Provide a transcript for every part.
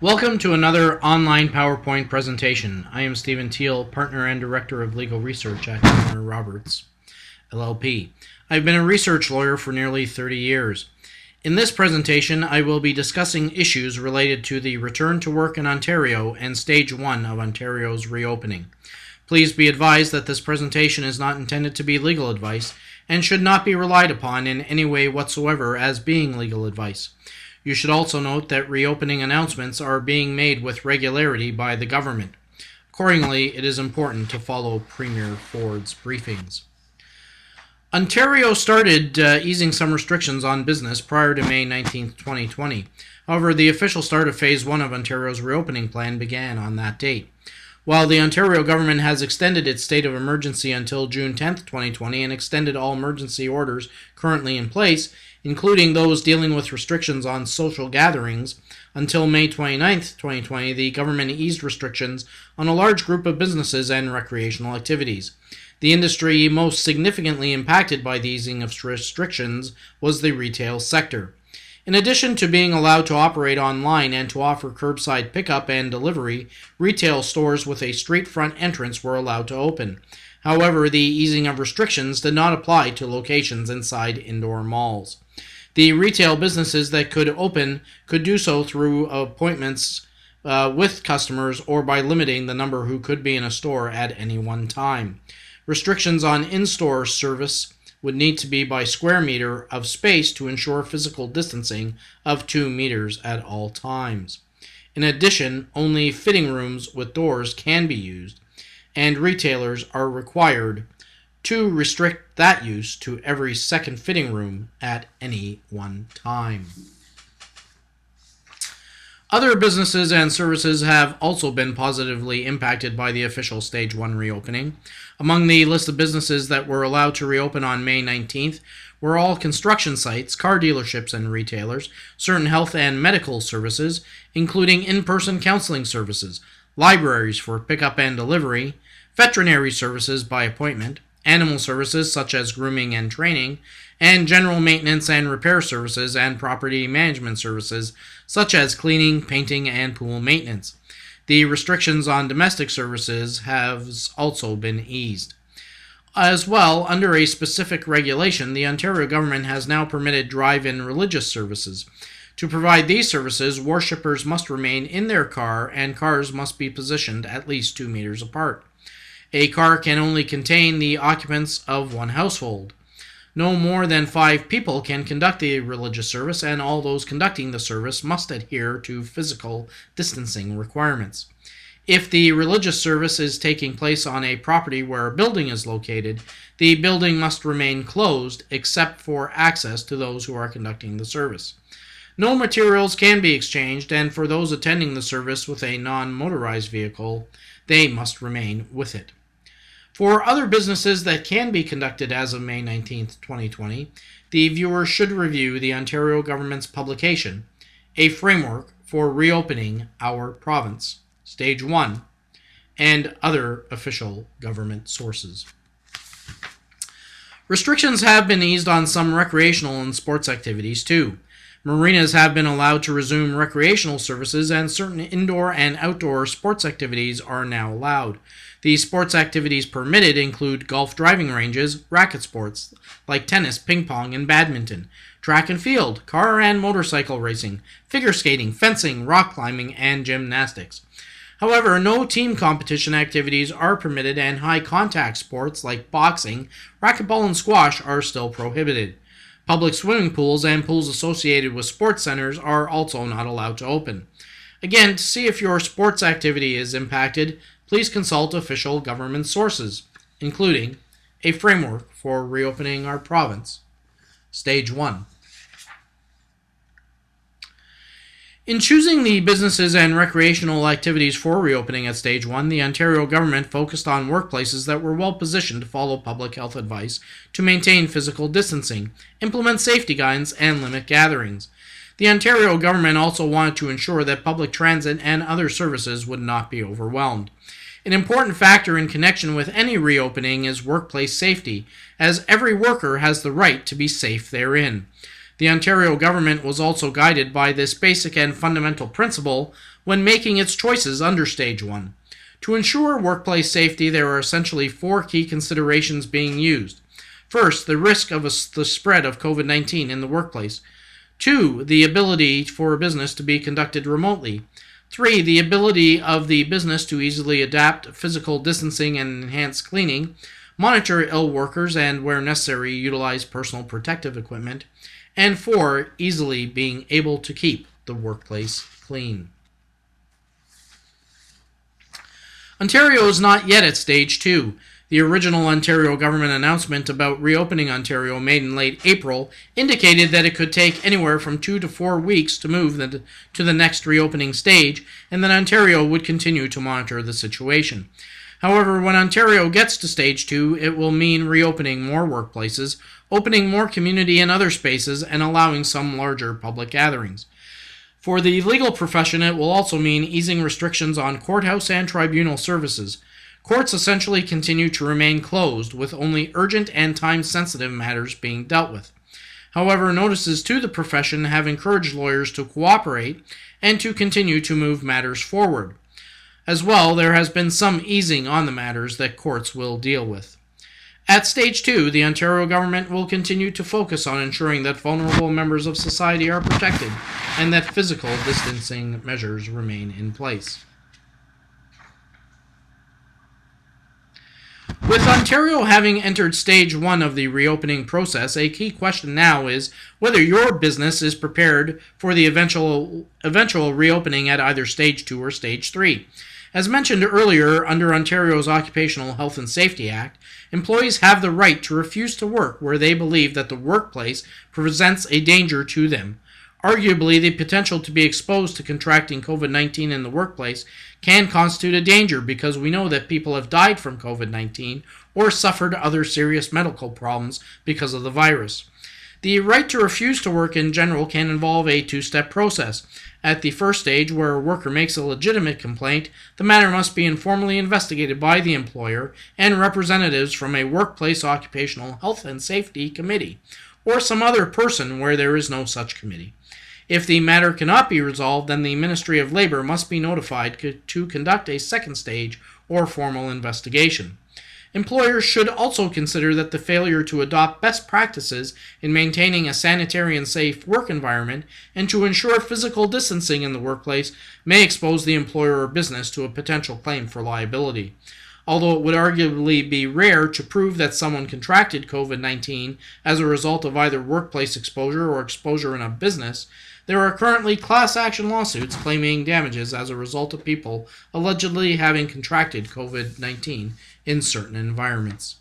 Welcome to another online PowerPoint presentation. I am Stephen Teal, Partner and Director of Legal Research at Turner Roberts, LLP. I've been a research lawyer for nearly 30 years. In this presentation, I will be discussing issues related to the return to work in Ontario and Stage 1 of Ontario's reopening. Please be advised that this presentation is not intended to be legal advice and should not be relied upon in any way whatsoever as being legal advice. You should also note that reopening announcements are being made with regularity by the government. Accordingly, it is important to follow Premier Ford's briefings. Ontario started easing some restrictions on business prior to May 19, 2020. However, the official start of Phase 1 of Ontario's reopening plan began on that date. While the Ontario government has extended its state of emergency until June 10, 2020 and extended all emergency orders currently in place, including those dealing with restrictions on social gatherings, until May 29, 2020, the government eased restrictions on a large group of businesses and recreational activities. The industry most significantly impacted by the easing of restrictions was the retail sector. In addition to being allowed to operate online and to offer curbside pickup and delivery, retail stores with a straight front entrance were allowed to open. However, the easing of restrictions did not apply to locations inside indoor malls. The retail businesses that could open could do so through appointments with customers or by limiting the number who could be in a store at any one time. Restrictions on in-store service would need to be by square meter of space to ensure physical distancing of 2 meters at all times. In addition, only fitting rooms with doors can be used, and retailers are required to restrict that use to every second fitting room at any one time. Other businesses and services have also been positively impacted by the official Stage 1 reopening. Among the list of businesses that were allowed to reopen on May 19th were all construction sites, car dealerships and retailers, certain health and medical services, including in-person counseling services, libraries for pickup and delivery, veterinary services by appointment, animal services such as grooming and training, and general maintenance and repair services and property management services such as cleaning, painting, and pool maintenance. The restrictions on domestic services have also been eased. As well, under a specific regulation, the Ontario government has now permitted drive-in religious services. To provide these services, worshippers must remain in their car and cars must be positioned at least 2 meters apart. A car can only contain the occupants of one household. No more than 5 people can conduct the religious service, and all those conducting the service must adhere to physical distancing requirements. If the religious service is taking place on a property where a building is located, the building must remain closed except for access to those who are conducting the service. No materials can be exchanged, and for those attending the service with a non-motorized vehicle, they must remain with it. For other businesses that can be conducted as of May 19, 2020, the viewer should review the Ontario government's publication, A Framework for Reopening Our Province, Stage 1, and other official government sources. Restrictions have been eased on some recreational and sports activities too. Marinas have been allowed to resume recreational services, and certain indoor and outdoor sports activities are now allowed. The sports activities permitted include golf driving ranges, racket sports like tennis, ping pong, and badminton, track and field, car and motorcycle racing, figure skating, fencing, rock climbing, and gymnastics. However, no team competition activities are permitted, and high-contact sports like boxing, racquetball, and squash are still prohibited. Public swimming pools and pools associated with sports centers are also not allowed to open. Again, to see if your sports activity is impacted, please consult official government sources, including A Framework for Reopening Our Province, Stage 1. In choosing the businesses and recreational activities for reopening at Stage 1, the Ontario government focused on workplaces that were well positioned to follow public health advice to maintain physical distancing, implement safety guidance, and limit gatherings. The Ontario government also wanted to ensure that public transit and other services would not be overwhelmed. An important factor in connection with any reopening is workplace safety, as every worker has the right to be safe therein. The Ontario government was also guided by this basic and fundamental principle when making its choices under Stage 1. To ensure workplace safety, there are essentially 4 key considerations being used. First, the risk of the spread of COVID-19 in the workplace. 2, the ability for a business to be conducted remotely. 3, the ability of the business to easily adapt physical distancing and enhance cleaning, monitor ill workers, and, where necessary, utilize personal protective equipment. And 4, easily being able to keep the workplace clean. Ontario is not yet at Stage 2. The original Ontario government announcement about reopening Ontario, made in late April, indicated that it could take anywhere from 2 to 4 weeks to move to the next reopening stage, and that Ontario would continue to monitor the situation. However, when Ontario gets to Stage 2, it will mean reopening more workplaces, opening more community and other spaces, and allowing some larger public gatherings. For the legal profession, it will also mean easing restrictions on courthouse and tribunal services. Courts essentially continue to remain closed, with only urgent and time-sensitive matters being dealt with. However, notices to the profession have encouraged lawyers to cooperate and to continue to move matters forward. As well, there has been some easing on the matters that courts will deal with. At Stage 2, the Ontario government will continue to focus on ensuring that vulnerable members of society are protected and that physical distancing measures remain in place. With Ontario having entered Stage 1 of the reopening process, a key question now is whether your business is prepared for the eventual reopening at either Stage 2 or Stage 3. As mentioned earlier, under Ontario's Occupational Health and Safety Act, employees have the right to refuse to work where they believe that the workplace presents a danger to them. Arguably, the potential to be exposed to contracting COVID-19 in the workplace can constitute a danger because we know that people have died from COVID-19 or suffered other serious medical problems because of the virus. The right to refuse to work in general can involve a 2-step process. At the first stage, where a worker makes a legitimate complaint, the matter must be informally investigated by the employer and representatives from a workplace occupational health and safety committee, or some other person where there is no such committee. If the matter cannot be resolved, then the Ministry of Labour must be notified to conduct a second stage or formal investigation. Employers should also consider that the failure to adopt best practices in maintaining a sanitary and safe work environment and to ensure physical distancing in the workplace may expose the employer or business to a potential claim for liability. Although it would arguably be rare to prove that someone contracted COVID-19 as a result of either workplace exposure or exposure in a business, there are currently class action lawsuits claiming damages as a result of people allegedly having contracted COVID-19 in certain environments.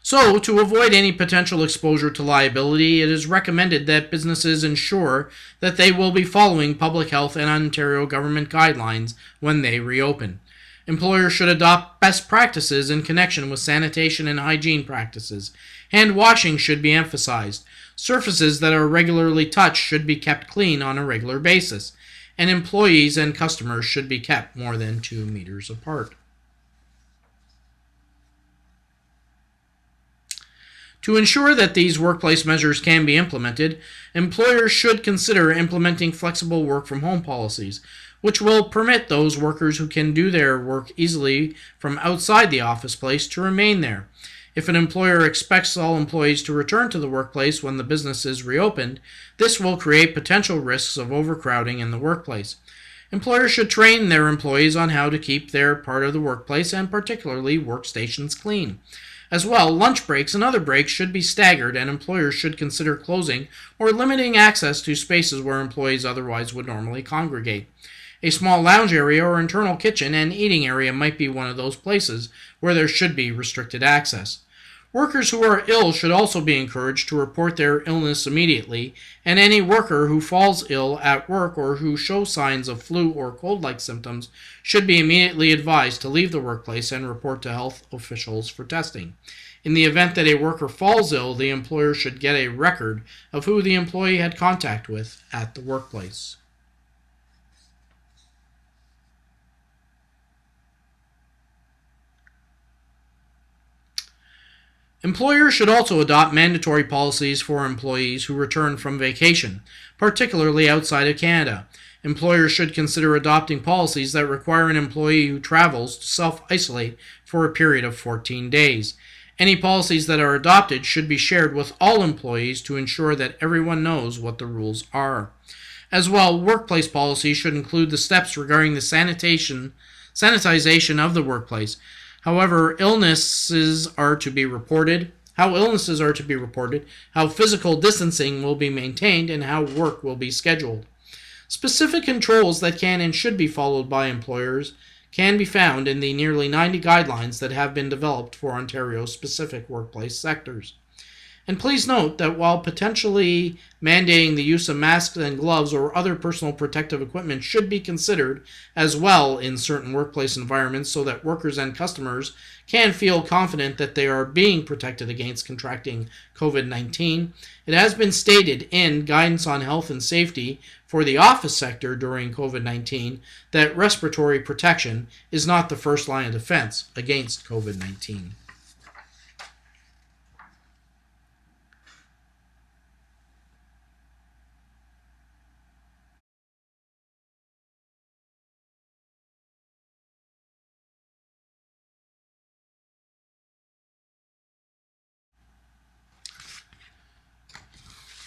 So, to avoid any potential exposure to liability, it is recommended that businesses ensure that they will be following public health and Ontario government guidelines when they reopen. Employers should adopt best practices in connection with sanitation and hygiene practices. Hand washing should be emphasized. Surfaces that are regularly touched should be kept clean on a regular basis, and employees and customers should be kept more than 2 meters apart. To ensure that these workplace measures can be implemented, employers should consider implementing flexible work-from-home policies, which will permit those workers who can do their work easily from outside the office place to remain there. If an employer expects all employees to return to the workplace when the business is reopened, this will create potential risks of overcrowding in the workplace. Employers should train their employees on how to keep their part of the workplace and particularly workstations clean. As well, lunch breaks and other breaks should be staggered, and employers should consider closing or limiting access to spaces where employees otherwise would normally congregate. A small lounge area or internal kitchen and eating area might be one of those places where there should be restricted access. Workers who are ill should also be encouraged to report their illness immediately, and any worker who falls ill at work or who shows signs of flu or cold-like symptoms should be immediately advised to leave the workplace and report to health officials for testing. In the event that a worker falls ill, the employer should get a record of who the employee had contact with at the workplace. Employers should also adopt mandatory policies for employees who return from vacation, particularly outside of Canada. Employers should consider adopting policies that require an employee who travels to self-isolate for a period of 14 days. Any policies that are adopted should be shared with all employees to ensure that everyone knows what the rules are. As well, workplace policies should include the steps regarding the sanitization of the workplace. However, illnesses are to be reported, how physical distancing will be maintained, and how work will be scheduled. Specific controls that can and should be followed by employers can be found in the nearly 90 guidelines that have been developed for Ontario's specific workplace sectors. And please note that while potentially mandating the use of masks and gloves or other personal protective equipment should be considered as well in certain workplace environments so that workers and customers can feel confident that they are being protected against contracting COVID-19, it has been stated in Guidance on Health and Safety for the office sector during COVID-19 that respiratory protection is not the first line of defense against COVID-19.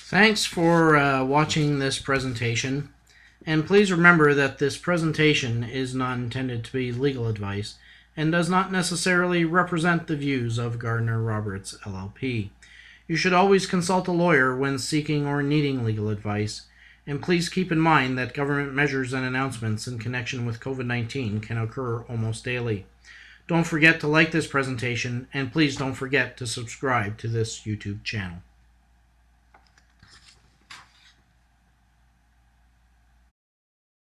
Thanks for watching this presentation, and please remember that this presentation is not intended to be legal advice and does not necessarily represent the views of Gardner Roberts, LLP. You should always consult a lawyer when seeking or needing legal advice, and please keep in mind that government measures and announcements in connection with COVID-19 can occur almost daily. Don't forget to like this presentation, and please don't forget to subscribe to this YouTube channel.